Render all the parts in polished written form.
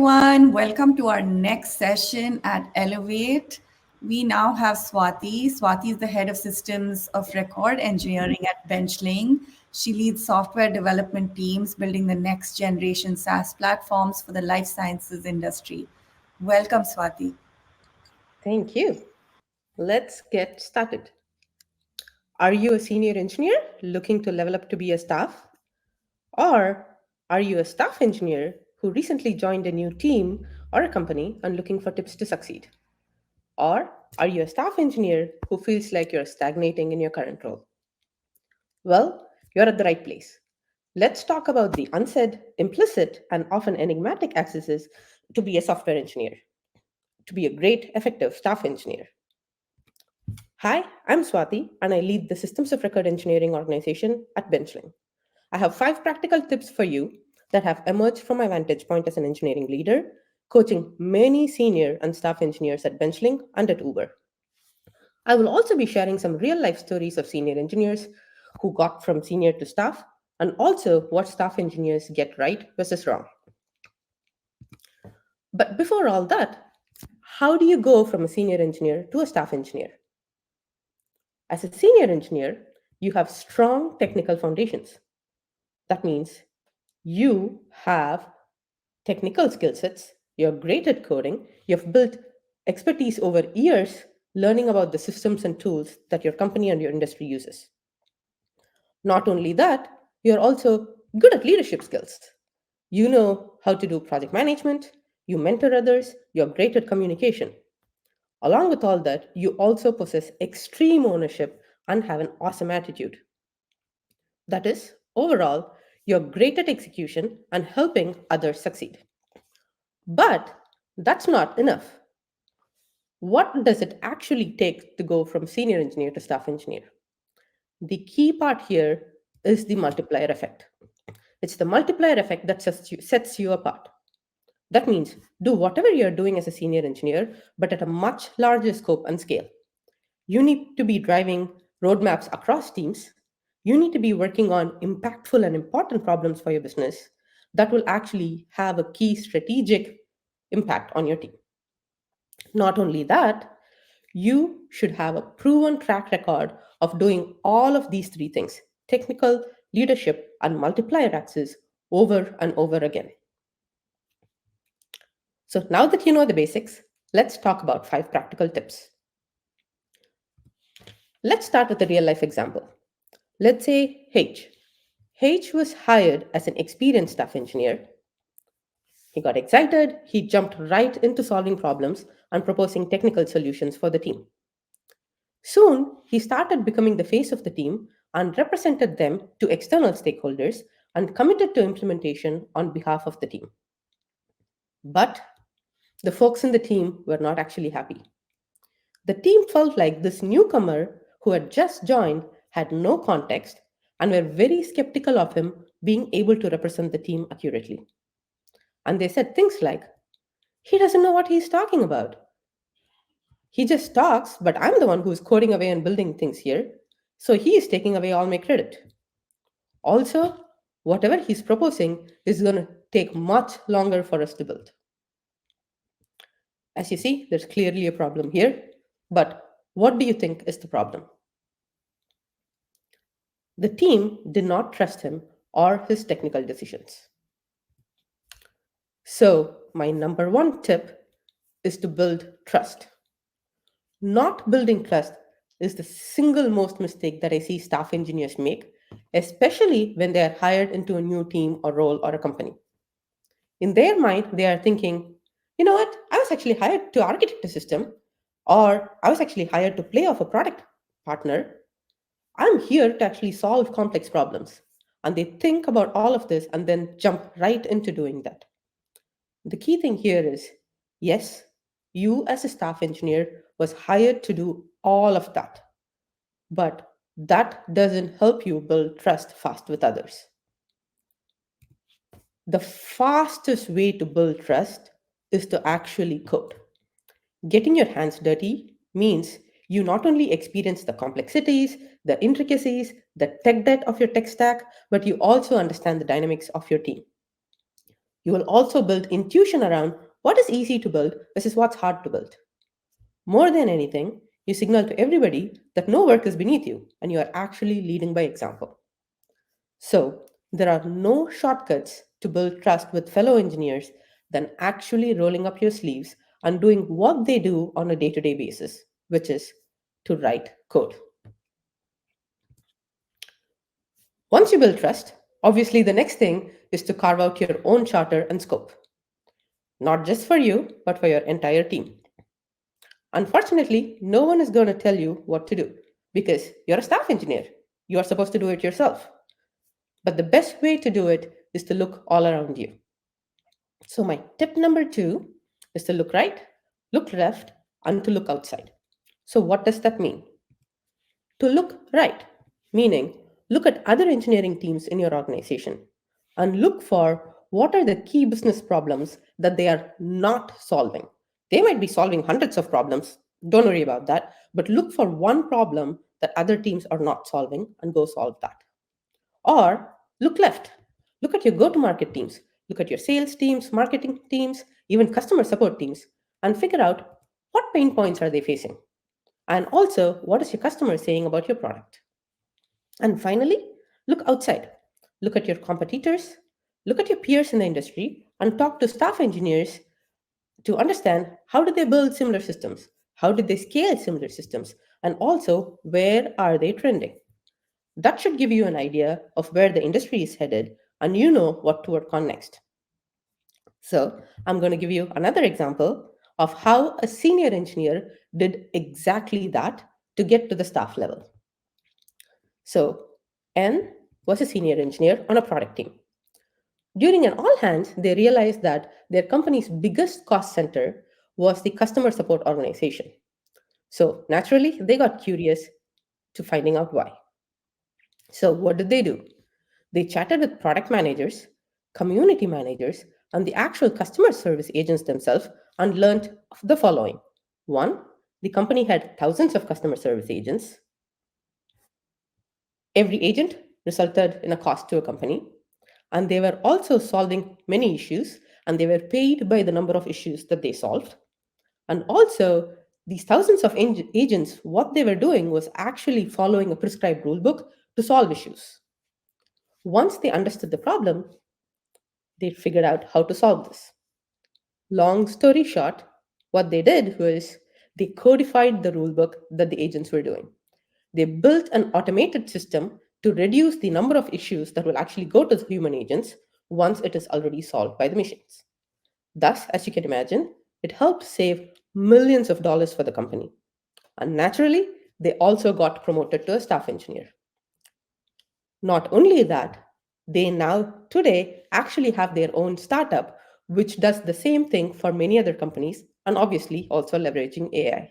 everyone. Welcome to our next session at Elevate. We now have Swathi. Swathi is the head of systems of record engineering at Benchling. She leads software development teams building the next generation SaaS platforms for the life sciences industry. Welcome, Swathi. Thank you. Let's get started. Are you a senior engineer looking to level up to be a staff? Or are you a staff engineer who recently joined a new team or a company and looking for tips to succeed? Or are you a staff engineer who feels like you're stagnating in your current role? Well, you're at the right place. Let's talk about the unsaid, implicit, and often enigmatic accesses to be a software engineer, to be a great, effective staff engineer. Hi, I'm Swathi, and I lead the Systems of Record Engineering organization at Benchling. I have 5 practical tips for you that have emerged from my vantage point as an engineering leader, coaching many senior and staff engineers at Benchling and at Uber. I will also be sharing some real life stories of senior engineers who got from senior to staff, and also what staff engineers get right versus wrong. But before all that, how do you go from a senior engineer to a staff engineer? As a senior engineer, you have strong technical foundations. That means you have technical skill sets, you're great at coding, you've built expertise over years learning about the systems and tools that your company and your industry uses. Not only that, you're also good at leadership skills. You know how to do project management, you mentor others, you're great at communication. Along with all that, you also possess extreme ownership and have an awesome attitude. That is, overall, you're great at execution and helping others succeed. But that's not enough. What does it actually take to go from senior engineer to staff engineer? The key part here is the multiplier effect. It's the multiplier effect that sets you apart. That means do whatever you're doing as a senior engineer, but at a much larger scope and scale. You need to be driving roadmaps across teams. You need to be working on impactful and important problems for your business that will actually have a key strategic impact on your team. Not only that, you should have a proven track record of doing all of these 3 things: technical, leadership, and multiplier axis over and over again. So now that you know the basics, let's talk about 5 practical tips. Let's start with a real life example. Let's say H. H was hired as an experienced staff engineer. He got excited, he jumped right into solving problems and proposing technical solutions for the team. Soon, he started becoming the face of the team and represented them to external stakeholders and committed to implementation on behalf of the team. But the folks in the team were not actually happy. The team felt like this newcomer who had just joined had no context and were very skeptical of him being able to represent the team accurately. And they said things like, he doesn't know what he's talking about. He just talks, but I'm the one who's coding away and building things here, so he is taking away all my credit. Also, whatever he's proposing is going to take much longer for us to build. As you see, there's clearly a problem here, but what do you think is the problem? The team did not trust him or his technical decisions. So, my number 1 tip is to build trust. Not building trust is the single most mistake that I see staff engineers make, especially when they are hired into a new team or role or a company. In their mind, they are thinking, you know what, I was actually hired to architect a system, or I was actually hired to play off a product partner. I'm here to actually solve complex problems. And they think about all of this and then jump right into doing that. The key thing here is, yes, you as a staff engineer was hired to do all of that. But that doesn't help you build trust fast with others. The fastest way to build trust is to actually code. Getting your hands dirty means you not only experience the complexities, the intricacies, the tech debt of your tech stack, but you also understand the dynamics of your team. You will also build intuition around what is easy to build versus what's hard to build. More than anything, you signal to everybody that no work is beneath you and you are actually leading by example. So, there are no shortcuts to build trust with fellow engineers than actually rolling up your sleeves and doing what they do on a day to day basis, which is to write code. Once you build trust, obviously the next thing is to carve out your own charter and scope, not just for you, but for your entire team. Unfortunately, no one is going to tell you what to do because you're a staff engineer. You are supposed to do it yourself. But the best way to do it is to look all around you. So, my tip number two is to look right, look left, and to look outside. So, what does that mean? To look right, meaning look at other engineering teams in your organization and look for what are the key business problems that they are not solving. They might be solving hundreds of problems, don't worry about that, but look for one problem that other teams are not solving and go solve that. Or look left, look at your go to market teams, look at your sales teams, marketing teams, even customer support teams, and figure out what pain points are they facing. And also, what is your customer saying about your product? And finally, look outside. Look at your competitors, look at your peers in the industry, and talk to staff engineers to understand how do they build similar systems? How did they scale similar systems? And also, where are they trending? That should give you an idea of where the industry is headed and you know what to work on next. So, I'm going to give you another example of how a senior engineer did exactly that to get to the staff level. So, N was a senior engineer on a product team. During an all hands, they realized that their company's biggest cost center was the customer support organization. So, naturally, they got curious to finding out why. So, what did they do? They chatted with product managers, community managers, and the actual customer service agents themselves and learned the following. One, the company had thousands of customer service agents. Every agent resulted in a cost to a company, and they were also solving many issues, and they were paid by the number of issues that they solved. And also, these thousands of agents, what they were doing was actually following a prescribed rule book to solve issues. Once they understood the problem, they figured out how to solve this. Long story short, what they did was they codified the rulebook that the agents were doing. They built an automated system to reduce the number of issues that will actually go to the human agents once it is already solved by the machines. Thus, as you can imagine, it helped save millions of dollars for the company. And naturally, they also got promoted to a staff engineer. Not only that, they now today actually have their own startup, which does the same thing for many other companies and obviously also leveraging AI.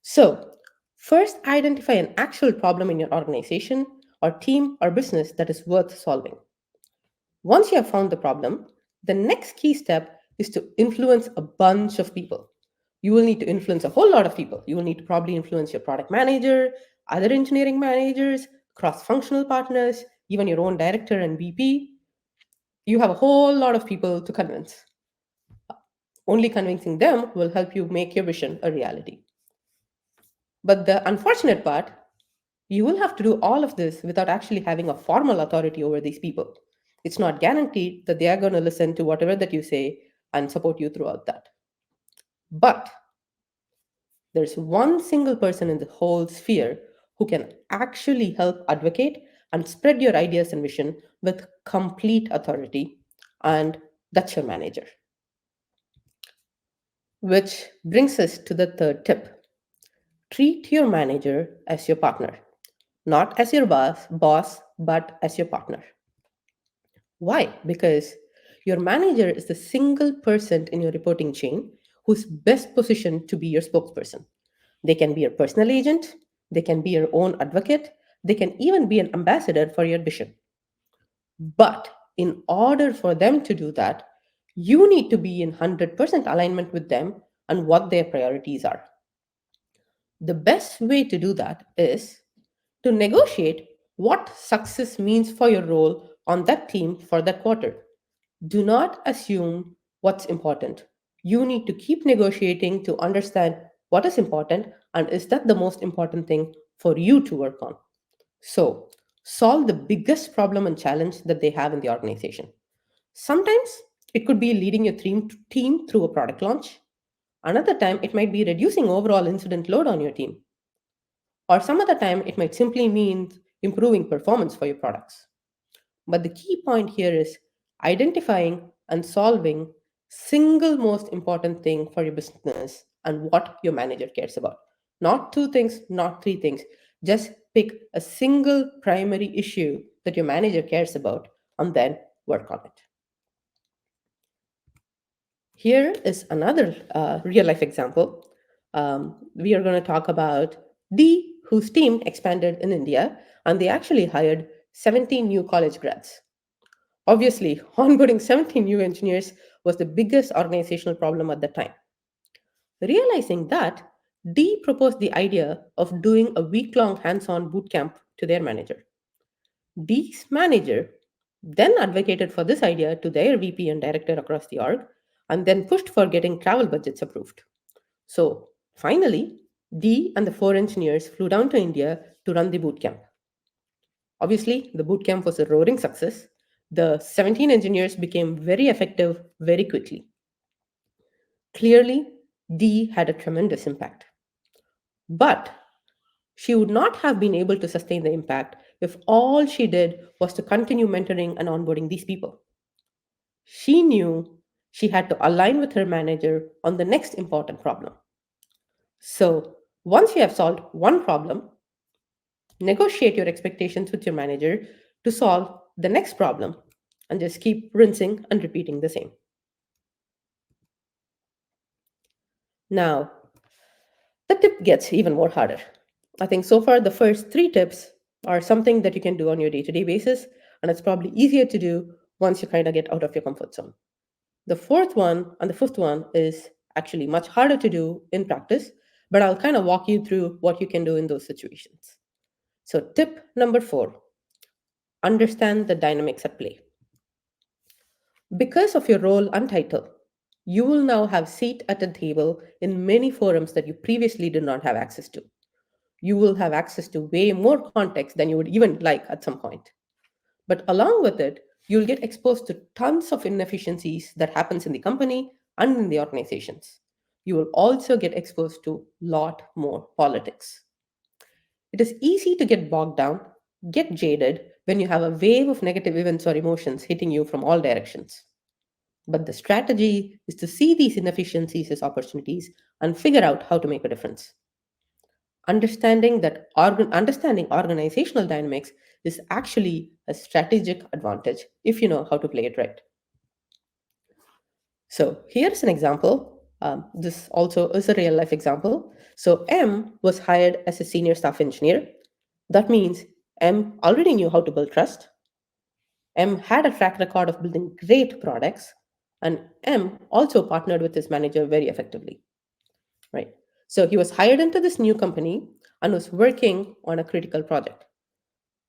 So, first identify an actual problem in your organization or team or business that is worth solving. Once you have found the problem, the next key step is to influence a bunch of people. You will need to influence a whole lot of people. You will need to probably influence your product manager, other engineering managers, cross functional partners, even your own director and VP. You have a whole lot of people to convince. Only convincing them will help you make your vision a reality. But the unfortunate part, you will have to do all of this without actually having a formal authority over these people. It's not guaranteed that they are going to listen to whatever that you say and support you throughout that. But there's one single person in the whole sphere who can actually help advocate and spread your ideas and vision with complete authority, and that's your manager. Which brings us to the third tip. Treat your manager as your partner, not as your boss, but as your partner. Why? Because your manager is the single person in your reporting chain who's best positioned to be your spokesperson. They can be your personal agent, they can be your own advocate, they can even be an ambassador for your vision. But in order for them to do that, you need to be in 100% alignment with them and what their priorities are. The best way to do that is to negotiate what success means for your role on that team for that quarter. Do not assume what's important. You need to keep negotiating to understand what is important and is that the most important thing for you to work on. So, solve the biggest problem and challenge that they have in the organization. Sometimes it could be leading your team through a product launch. Another time, it might be reducing overall incident load on your team. Or some other time, it might simply mean improving performance for your products. But the key point here is identifying and solving single most important thing for your business and what your manager cares about. Not two things, not three things. Just pick a single primary issue that your manager cares about and then work on it. Here is another real life example. We are going to talk about D, whose team expanded in India, and they actually hired 17 new college grads. Obviously, onboarding 17 new engineers was the biggest organizational problem at the time. Realizing that, D proposed the idea of doing a week long hands on boot camp to their manager. D's manager then advocated for this idea to their VP and director across the org and then pushed for getting travel budgets approved. So finally, D and the four engineers flew down to India to run the boot camp. Obviously, the boot camp was a roaring success. The 17 engineers became very effective very quickly. Clearly, D had a tremendous impact. But she would not have been able to sustain the impact if all she did was to continue mentoring and onboarding these people. She knew she had to align with her manager on the next important problem. So, once you have solved one problem, negotiate your expectations with your manager to solve the next problem and just keep rinsing and repeating the same. Now, the tip gets even more harder. I think so far the first three tips are something that you can do on your day to day basis, and it's probably easier to do once you kind of get out of your comfort zone. The fourth one and the fifth one is actually much harder to do in practice, but I'll kind of walk you through what you can do in those situations. So, tip number four, understand the dynamics at play. Because of your role and title, you will now have seat at the table in many forums that you previously did not have access to. You will have access to way more context than you would even like at some point. But along with it, you'll get exposed to tons of inefficiencies that happens in the company and in the organizations. You will also get exposed to a lot more politics. It is easy to get bogged down, get jaded when you have a wave of negative events or emotions hitting you from all directions. But the strategy is to see these inefficiencies as opportunities and figure out how to make a difference. Understanding organizational dynamics is actually a strategic advantage if you know how to play it right. So here's an example. This also is a real life example. So M was hired as a senior staff engineer. That means M already knew how to build trust. M had a track record of building great products, and M also partnered with his manager very effectively. Right. So he was hired into this new company and was working on a critical project.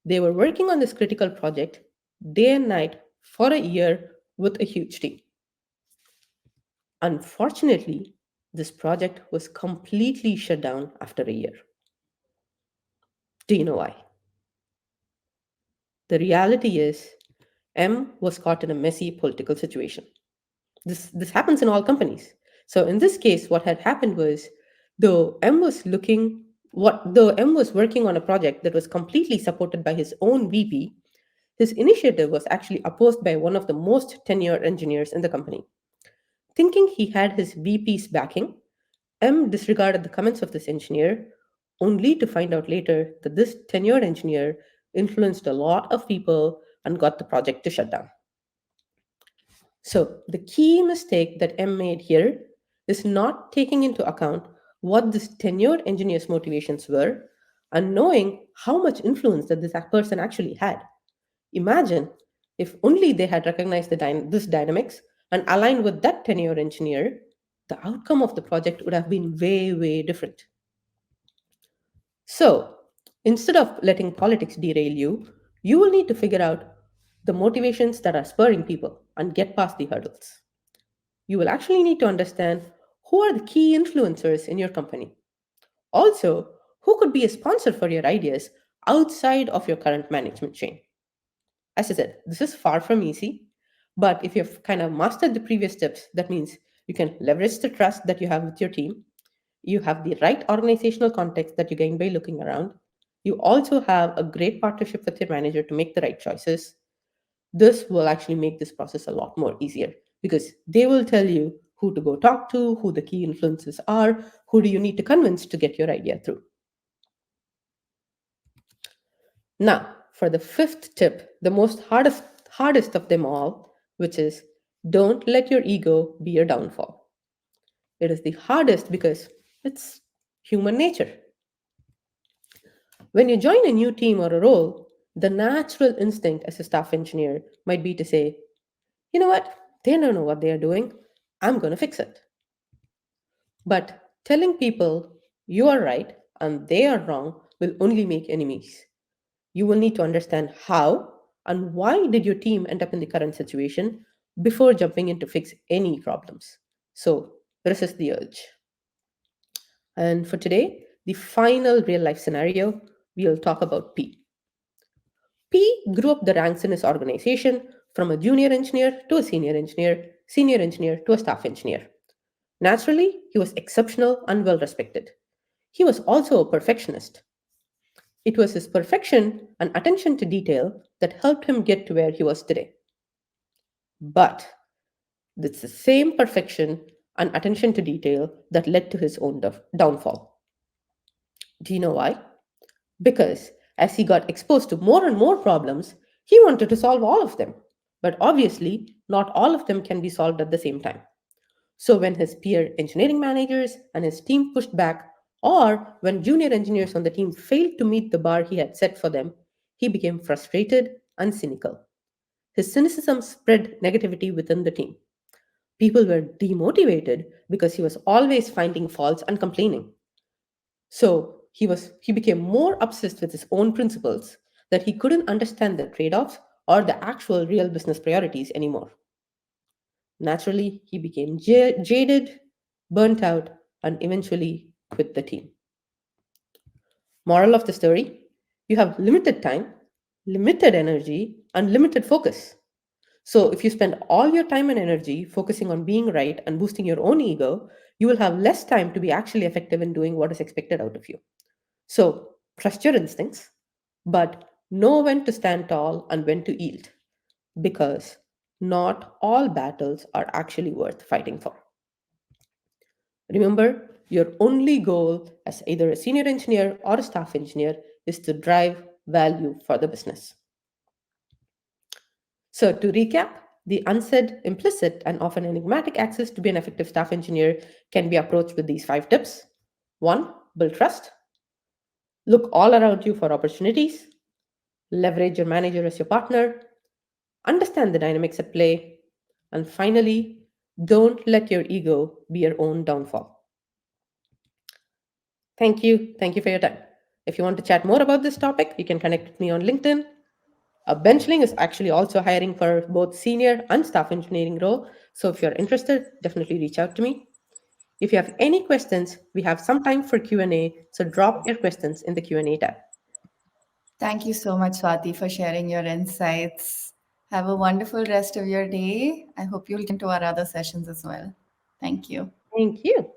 They were working on this critical project day and night for a year with a huge team. Unfortunately, this project was completely shut down after a year. Do you know why? The reality is, M was caught in a messy political situation. This happens in all companies. So in this case, what had happened was, though M was looking though M was working on a project that was completely supported by his own VP, his initiative was actually opposed by one of the most tenured engineers in the company. Thinking he had his VP's backing, M disregarded the comments of this engineer, only to find out later that this tenured engineer influenced a lot of people and got the project to shut down. So, the key mistake that M made here is not taking into account what this tenured engineer's motivations were and knowing how much influence that this person actually had. Imagine if only they had recognized this dynamics and aligned with that tenured engineer, the outcome of the project would have been way, way different. So, instead of letting politics derail you, you will need to figure out the motivations that are spurring people and get past the hurdles. You will actually need to understand who are the key influencers in your company. Also, who could be a sponsor for your ideas outside of your current management chain. As I said, this is far from easy, but if you've kind of mastered the previous steps, that means you can leverage the trust that you have with your team. You have the right organizational context that you gain by looking around. You also have a great partnership with your manager to make the right choices. This will actually make this process a lot more easier because they will tell you who to go talk to, who the key influences are, who do you need to convince to get your idea through. Now, for the fifth tip, the most hardest of them all, which is don't let your ego be your downfall. It is the hardest because it's human nature. When you join a new team or a role, the natural instinct as a staff engineer might be to say, you know what, they don't know what they are doing, I'm going to fix it. But telling people you are right and they are wrong will only make enemies. You will need to understand how and why did your team end up in the current situation before jumping in to fix any problems. So resist the urge. And for today, the final real life scenario, we'll talk about P. P grew up the ranks in his organization from a junior engineer to a senior engineer to a staff engineer. Naturally, he was exceptional and well respected. He was also a perfectionist. It was his perfection and attention to detail that helped him get to where he was today. But it's the same perfection and attention to detail that led to his own downfall. Do you know why? Because as he got exposed to more and more problems, he wanted to solve all of them. But obviously, not all of them can be solved at the same time. So, when his peer engineering managers and his team pushed back, or when junior engineers on the team failed to meet the bar he had set for them, he became frustrated and cynical. His cynicism spread negativity within the team. People were demotivated because he was always finding faults and complaining. So he became more obsessed with his own principles that he couldn't understand the trade-offs or the actual real business priorities anymore. Naturally, he became jaded, burnt out, and eventually quit the team. Moral of the story, you have limited time, limited energy, and limited focus. So, if you spend all your time and energy focusing on being right and boosting your own ego, you will have less time to be actually effective in doing what is expected out of you. So, trust your instincts, but know when to stand tall and when to yield, because not all battles are actually worth fighting for. Remember, your only goal as either a senior engineer or a staff engineer is to drive value for the business. So, to recap, the unsaid, implicit, and often enigmatic access to be an effective staff engineer can be approached with these 5 tips. 1. Build trust. Look all around you for opportunities. Leverage your manager as your partner. Understand the dynamics at play. And finally, don't let your ego be your own downfall. Thank you. Thank you for your time. If you want to chat more about this topic, you can connect with me on LinkedIn. Benchling is actually also hiring for both senior and staff engineering role. So if you're interested, definitely reach out to me. If you have any questions, we have some time for Q&A, so drop your questions in the Q&A tab. Thank you so much, Swati, for sharing your insights. Have a wonderful rest of your day. I hope you'll get into our other sessions as well. Thank you. Thank you.